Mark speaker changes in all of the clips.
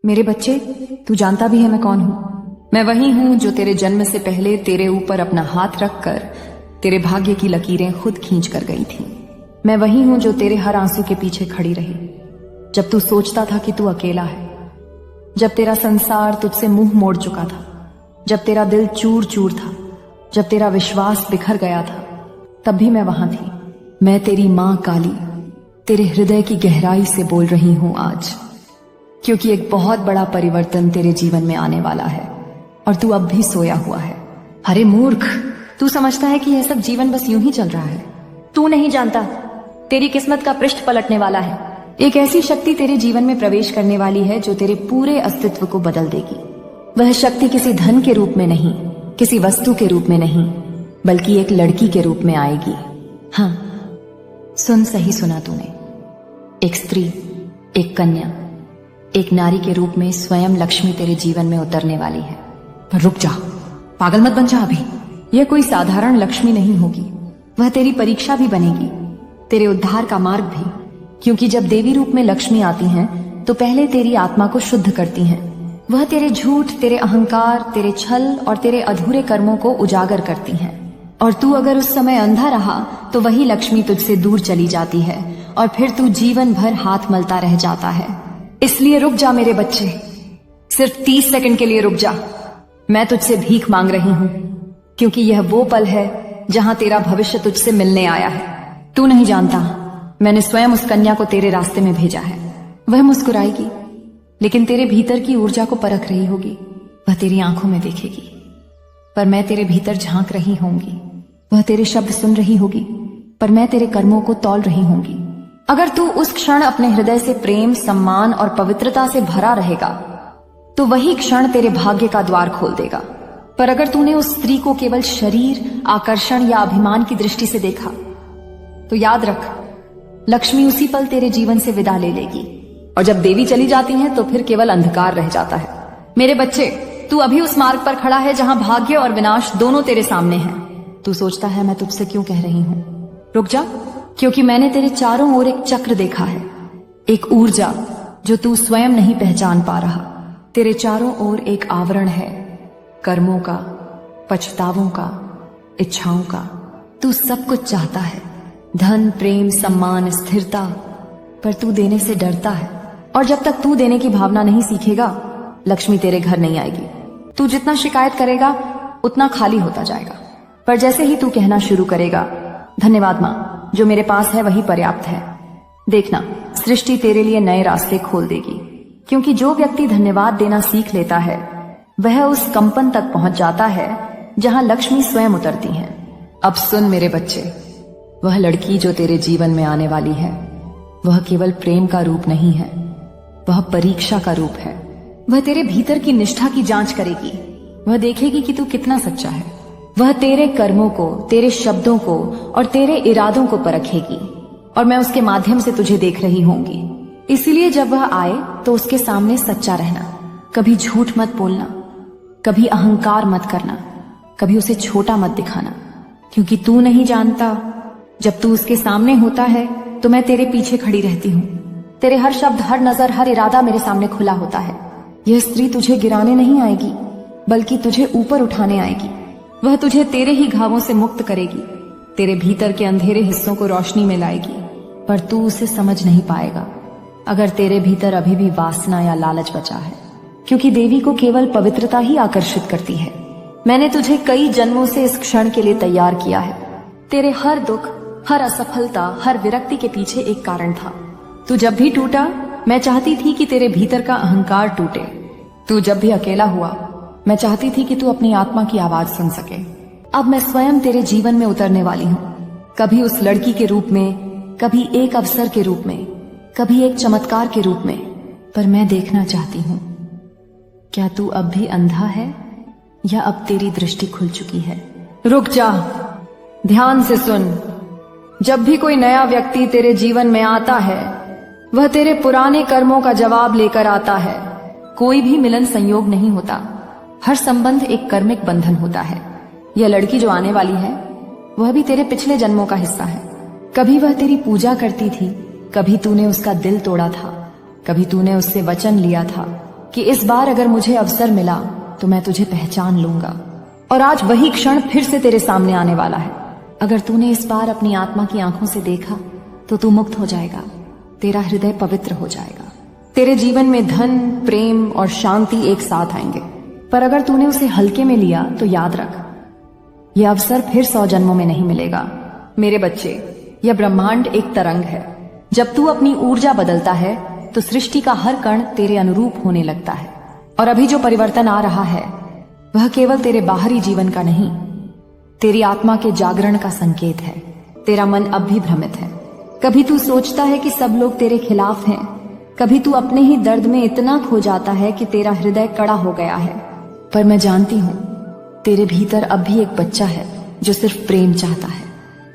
Speaker 1: मेरे बच्चे, तू जानता भी है मैं कौन हूं। मैं वही हूं जो तेरे जन्म से पहले तेरे ऊपर अपना हाथ रखकर तेरे भाग्य की लकीरें खुद खींच कर गई थी। मैं वही हूं जो तेरे हर आंसू के पीछे खड़ी रही जब तू सोचता था कि तू अकेला है, जब तेरा संसार तुझसे मुंह मोड़ चुका था, जब तेरा दिल चूर चूर था, जब तेरा विश्वास बिखर गया था, तब भी मैं वहां थी। मैं तेरी मां काली तेरे हृदय की गहराई से बोल रही हूं आज, क्योंकि एक बहुत बड़ा परिवर्तन तेरे जीवन में आने वाला है और तू अब भी सोया हुआ है। अरे मूर्ख, तू समझता है कि यह सब जीवन बस यूं ही चल रहा है। तू नहीं जानता, तेरी किस्मत का पृष्ठ पलटने वाला है। एक ऐसी शक्ति तेरे जीवन में प्रवेश करने वाली है जो तेरे पूरे अस्तित्व को बदल देगी। वह शक्ति किसी धन के रूप में नहीं, किसी वस्तु के रूप में नहीं, बल्कि एक लड़की के रूप में आएगी। हाँ, सुन, सही सुना तूने। एक स्त्री, एक कन्या, एक नारी के रूप में स्वयं लक्ष्मी तेरे जीवन में उतरने वाली है। पर रुक जा, पागल मत बन जा अभी। यह कोई साधारण लक्ष्मी नहीं होगी, वह तेरी परीक्षा भी बनेगी, तेरे उद्धार का मार्ग भी। क्योंकि जब देवी रूप में लक्ष्मी आती हैं, तो पहले तेरी आत्मा को शुद्ध करती हैं। वह तेरे झूठ, तेरे अहंकार, तेरे छल और तेरे अधूरे कर्मों को उजागर करती हैं। और तू अगर उस समय अंधा रहा तो वही लक्ष्मी तुझसे दूर चली जाती है और फिर तू जीवन भर हाथ मलता रह जाता है। इसलिए रुक जा मेरे बच्चे, सिर्फ 30 सेकंड के लिए रुक जा। मैं तुझसे भीख मांग रही हूं, क्योंकि यह वो पल है जहां तेरा भविष्य तुझसे मिलने आया है। तू नहीं जानता, मैंने स्वयं उस कन्या को तेरे रास्ते में भेजा है। वह मुस्कुराएगी, लेकिन तेरे भीतर की ऊर्जा को परख रही होगी। वह तेरी आंखों में देखेगी, पर मैं तेरे भीतर झांक रही होंगी। वह तेरे शब्द सुन रही होगी, पर मैं तेरे कर्मों को तौल रही होंगी। अगर तू उस क्षण अपने हृदय से प्रेम, सम्मान और पवित्रता से भरा रहेगा, तो वही क्षण तेरे भाग्य का द्वार खोल देगा। पर अगर तूने उस स्त्री को केवल शरीर, आकर्षण या अभिमान की दृष्टि से देखा, तो याद रख, लक्ष्मी उसी पल तेरे जीवन से विदा ले लेगी। और जब देवी चली जाती हैं, तो फिर केवल अंधकार रह जाता है। मेरे बच्चे, तू अभी उस मार्ग पर खड़ा है जहां भाग्य और विनाश दोनों तेरे सामने हैं। तू सोचता है मैं तुझसे क्यों कह रही हूं? रुक जा, क्योंकि मैंने तेरे चारों ओर एक चक्र देखा है, एक ऊर्जा जो तू स्वयं नहीं पहचान पा रहा। तेरे चारों ओर एक आवरण है, कर्मों का, पछतावों का, इच्छाओं का। तू सब कुछ चाहता है, धन, प्रेम, सम्मान, स्थिरता, पर तू देने से डरता है। और जब तक तू देने की भावना नहीं सीखेगा, लक्ष्मी तेरे घर नहीं आएगी। तू जितना शिकायत करेगा, उतना खाली होता जाएगा। पर जैसे ही तू कहना शुरू करेगा, धन्यवाद मां, जो मेरे पास है वही पर्याप्त है, देखना, सृष्टि तेरे लिए नए रास्ते खोल देगी। क्योंकि जो व्यक्ति धन्यवाद देना सीख लेता है, वह उस कंपन तक पहुंच जाता है जहां लक्ष्मी स्वयं उतरती हैं। अब सुन मेरे बच्चे, वह लड़की जो तेरे जीवन में आने वाली है, वह केवल प्रेम का रूप नहीं है, वह परीक्षा का रूप है। वह तेरे भीतर की निष्ठा की जांच करेगी। वह देखेगी कि तू कितना सच्चा है। वह तेरे कर्मों को, तेरे शब्दों को और तेरे इरादों को परखेगी, और मैं उसके माध्यम से तुझे देख रही होंगी। इसीलिए जब वह आए तो उसके सामने सच्चा रहना, कभी झूठ मत बोलना, कभी अहंकार मत करना, कभी उसे छोटा मत दिखाना। क्योंकि तू नहीं जानता, जब तू उसके सामने होता है तो मैं तेरे पीछे खड़ी रहती हूँ। तेरे हर शब्द, हर नजर, हर इरादा मेरे सामने खुला होता है। यह स्त्री तुझे गिराने नहीं आएगी, बल्कि तुझे ऊपर उठाने आएगी। वह तुझे तेरे ही घावों से मुक्त करेगी, तेरे भीतर के अंधेरे हिस्सों को रोशनी में लाएगी। पर तू उसे समझ नहीं पाएगा अगर तेरे भीतर अभी भी वासना या लालच बचा है, क्योंकि देवी को केवल पवित्रता ही आकर्षित करती है। मैंने तुझे कई जन्मों से इस क्षण के लिए तैयार किया है। तेरे हर दुख, हर असफलता, हर विरक्ति के पीछे एक कारण था। तू जब भी टूटा, मैं चाहती थी कि तेरे भीतर का अहंकार टूटे। तू जब भी अकेला हुआ, मैं चाहती थी कि तू अपनी आत्मा की आवाज सुन सके। अब मैं स्वयं तेरे जीवन में उतरने वाली हूँ, कभी उस लड़की के रूप में, कभी एक अवसर के रूप में, कभी एक चमत्कार के रूप में। पर मैं देखना चाहती हूँ, क्या तू अब भी अंधा है या अब तेरी दृष्टि खुल चुकी है? रुक जा, ध्यान से सुन। जब भी कोई नया व्यक्ति तेरे जीवन में आता है, वह तेरे पुराने कर्मों का जवाब लेकर आता है। कोई भी मिलन संयोग नहीं होता, हर संबंध एक कर्मिक बंधन होता है। यह लड़की जो आने वाली है, वह भी तेरे पिछले जन्मों का हिस्सा है। कभी वह तेरी पूजा करती थी, कभी तूने उसका दिल तोड़ा था, कभी तूने उससे वचन लिया था, कि इस बार अगर मुझे अवसर मिला तो मैं तुझे पहचान लूंगा। और आज वही क्षण फिर से तेरे सामने आने वाला है। अगर तूने इस बार अपनी आत्मा की आंखों से देखा तो तू मुक्त हो जाएगा, तेरा हृदय पवित्र हो जाएगा। तेरे जीवन में धन, प्रेम और शांति एक साथ आएंगे। पर अगर तूने उसे हल्के में लिया तो याद रख, यह अवसर फिर 100 जन्मों में नहीं मिलेगा। मेरे बच्चे, यह ब्रह्मांड एक तरंग है। जब तू अपनी ऊर्जा बदलता है तो सृष्टि का हर कण तेरे अनुरूप होने लगता है। और अभी जो परिवर्तन आ रहा है वह केवल तेरे बाहरी जीवन का नहीं, तेरी आत्मा के जागरण का संकेत है। तेरा मन अब भी भ्रमित है। कभी तू सोचता है कि सब लोग तेरे खिलाफ हैं, कभी तू अपने ही दर्द में इतना खो जाता है कि तेरा हृदय कड़ा हो गया है। पर मैं जानती हूं तेरे भीतर अब भी एक बच्चा है जो सिर्फ प्रेम चाहता है।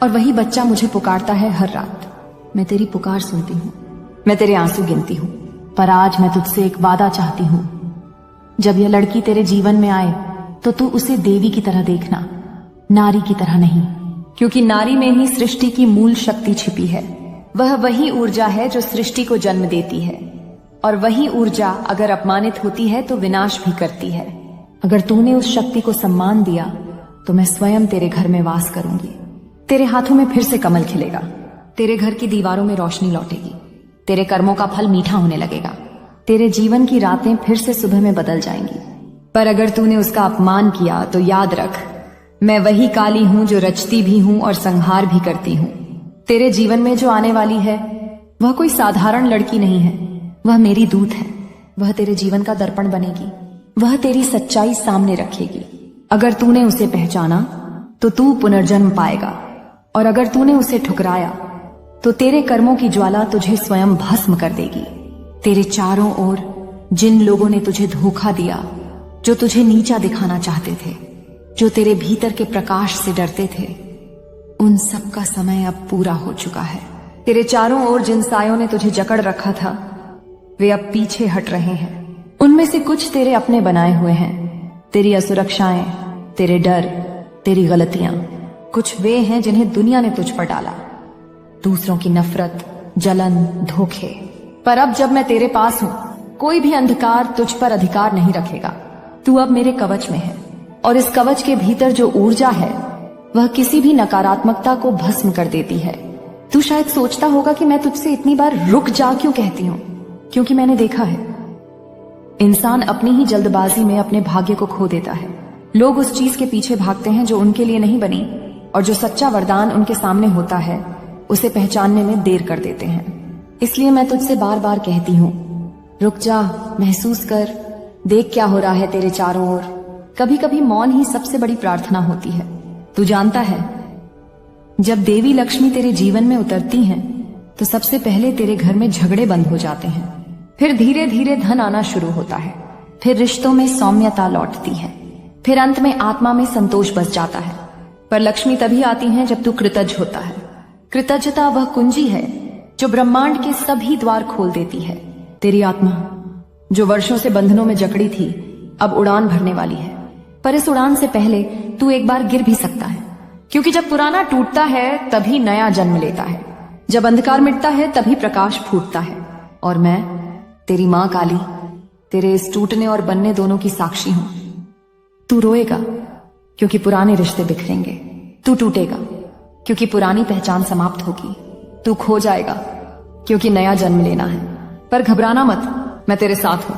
Speaker 1: और वही बच्चा मुझे पुकारता है हर रात। मैं तेरी पुकार सुनती हूँ, मैं तेरे आंसू गिनती हूँ। पर आज मैं तुझसे एक वादा चाहती हूँ, जब यह लड़की तेरे जीवन में आए तो तू उसे देवी की तरह देखना, नारी की तरह नहीं। क्योंकि नारी में ही सृष्टि की मूल शक्ति छिपी है। वह वही ऊर्जा है जो सृष्टि को जन्म देती है। और वही ऊर्जा अगर अपमानित होती है तो विनाश भी करती है। अगर तूने उस शक्ति को सम्मान दिया तो मैं स्वयं तेरे घर में वास करूंगी। तेरे हाथों में फिर से कमल खिलेगा, तेरे घर की दीवारों में रोशनी लौटेगी, तेरे कर्मों का फल मीठा होने लगेगा, तेरे जीवन की रातें फिर से सुबह में बदल जाएंगी। पर अगर तूने उसका अपमान किया तो याद रख, मैं वही काली हूं जो रचती भी हूं और संहार भी करती हूं। तेरे जीवन में जो आने वाली है वह कोई साधारण लड़की नहीं है, वह मेरी दूत है। वह तेरे जीवन का दर्पण बनेगी, वह तेरी सच्चाई सामने रखेगी। अगर तूने उसे पहचाना तो तू पुनर्जन्म पाएगा, और अगर तूने उसे ठुकराया तो तेरे कर्मों की ज्वाला तुझे स्वयं भस्म कर देगी। तेरे चारों ओर जिन लोगों ने तुझे धोखा दिया, जो तुझे नीचा दिखाना चाहते थे, जो तेरे भीतर के प्रकाश से डरते थे, उन सब का समय अब पूरा हो चुका है। तेरे चारों ओर जिन सायों ने तुझे जकड़ रखा था वे अब पीछे हट रहे हैं। उनमें से कुछ तेरे अपने बनाए हुए हैं। तेरी असुरक्षाएं, तेरे डर, तेरी गलतियां, कुछ वे हैं जिन्हें दुनिया ने तुझ पर डाला। दूसरों की नफरत, जलन, धोखे। पर अब जब मैं तेरे पास हूं, कोई भी अंधकार तुझ पर अधिकार नहीं रखेगा। तू अब मेरे कवच में है, और इस कवच के भीतर जो ऊर्जा है वह किसी भी नकारात्मकता को भस्म कर देती है। तू शायद सोचता होगा कि मैं तुझसे इतनी बार रुक जा क्यों कहती हूं, क्योंकि मैंने देखा है इंसान अपनी ही जल्दबाजी में अपने भाग्य को खो देता है। लोग उस चीज के पीछे भागते हैं जो उनके लिए नहीं बनी, और जो सच्चा वरदान उनके सामने होता है उसे पहचानने में देर कर देते हैं। इसलिए मैं तुझसे बार बार कहती हूँ, रुक जा, महसूस कर, देख क्या हो रहा है तेरे चारों ओर। कभी कभी मौन ही सबसे बड़ी प्रार्थना होती है। तू जानता है, जब देवी लक्ष्मी तेरे जीवन में उतरती हैं तो सबसे पहले तेरे घर में झगड़े बंद हो जाते हैं, फिर धीरे धीरे धन आना शुरू होता है, फिर रिश्तों में सौम्यता लौटती है, फिर अंत में आत्मा में संतोष बस जाता है। पर लक्ष्मी तभी आती हैं जब तू कृतज्ञ होता है। कृतज्ञता वह कुंजी है जो ब्रह्मांड के सभी द्वार खोल देती है। तेरी आत्मा जो वर्षों से बंधनों में जकड़ी थी अब उड़ान भरने वाली है। पर इस उड़ान से पहले तू एक बार गिर भी सकता है, क्योंकि जब पुराना टूटता है तभी नया जन्म लेता है। जब अंधकार मिटता है तभी प्रकाश फूटता है। और मैं, तेरी मां काली, तेरे इस टूटने और बनने दोनों की साक्षी हूं। तू रोएगा क्योंकि पुराने रिश्ते बिखरेंगे, तू टूटेगा क्योंकि पुरानी पहचान समाप्त होगी, तू खो जाएगा क्योंकि नया जन्म लेना है। पर घबराना मत, मैं तेरे साथ हूं।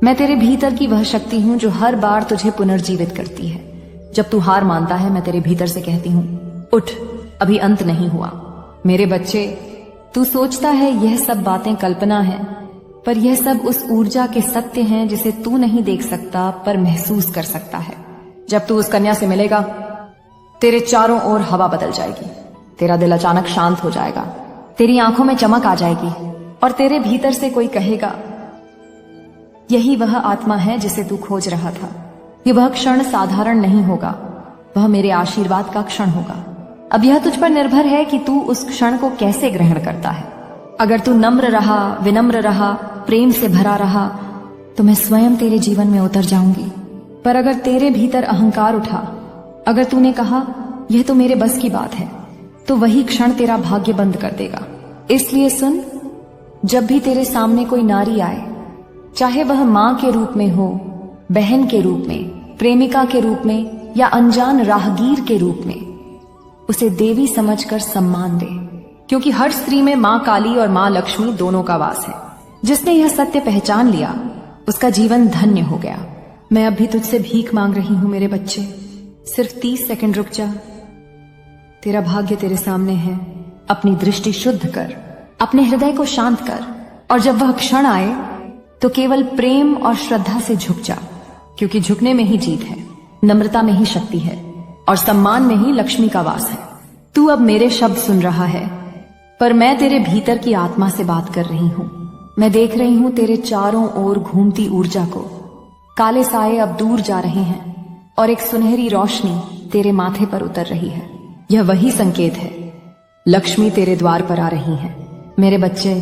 Speaker 1: मैं तेरे भीतर की वह शक्ति हूं जो हर बार तुझे पुनर्जीवित करती है। जब तू हार मानता है, मैं तेरे भीतर से कहती हूं, उठ, अभी अंत नहीं हुआ। मेरे बच्चे, तू सोचता है यह सब बातें कल्पना है, पर यह सब उस ऊर्जा के सत्य हैं जिसे तू नहीं देख सकता पर महसूस कर सकता है। जब तू उस कन्या से मिलेगा, तेरे चारों ओर हवा बदल जाएगी, तेरा दिल अचानक शांत हो जाएगा, तेरी आंखों में चमक आ जाएगी, और तेरे भीतर से कोई कहेगा, यही वह आत्मा है जिसे तू खोज रहा था। यह वह क्षण साधारण नहीं होगा, वह मेरे आशीर्वाद का क्षण होगा। अब यह तुझ पर निर्भर है कि तू उस क्षण को कैसे ग्रहण करता है। अगर तू नम्र रहा, विनम्र रहा, प्रेम से भरा रहा, तो मैं स्वयं तेरे जीवन में उतर जाऊंगी। पर अगर तेरे भीतर अहंकार उठा, अगर तूने कहा यह तो मेरे बस की बात है, तो वही क्षण तेरा भाग्य बंद कर देगा। इसलिए सुन, जब भी तेरे सामने कोई नारी आए चाहे वह माँ के रूप में हो, बहन के रूप में, प्रेमिका के रूप में या अनजान राहगीर के रूप में, उसे देवी समझकर सम्मान दे, क्योंकि हर स्त्री में माँ काली और माँ लक्ष्मी दोनों का वास है। जिसने यह सत्य पहचान लिया उसका जीवन धन्य हो गया। मैं अब भी तुझसे भीख मांग रही हूं मेरे बच्चे, सिर्फ 30 सेकंड रुक जा। तेरा भाग्य तेरे सामने है। अपनी दृष्टि शुद्ध कर, अपने हृदय को शांत कर, और जब वह क्षण आए तो केवल प्रेम और श्रद्धा से झुक जा, क्योंकि झुकने में ही जीत है, नम्रता में ही शक्ति है और सम्मान में ही लक्ष्मी का वास है। तू अब मेरे शब्द सुन रहा है, पर मैं तेरे भीतर की आत्मा से बात कर रही हूं। मैं देख रही हूं तेरे चारों ओर घूमती ऊर्जा को। काले साए अब दूर जा रहे हैं और एक सुनहरी रोशनी तेरे माथे पर उतर रही है। यह वही संकेत है, लक्ष्मी तेरे द्वार पर आ रही है। मेरे बच्चे,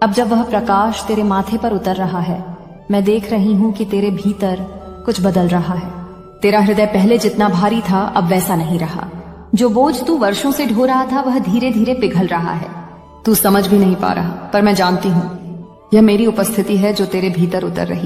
Speaker 1: अब जब वह प्रकाश तेरे माथे पर उतर रहा है, मैं देख रही हूं कि तेरे भीतर कुछ बदल रहा है। तेरा हृदय पहले जितना भारी था अब वैसा नहीं रहा। जो बोझ तू वर्षों से ढो रहा था वह धीरे धीरे पिघल रहा है। तू समझ भी नहीं पा रहा, पर मैं जानती हूं यह मेरी उपस्थिति है जो तेरे भीतर उतर रही।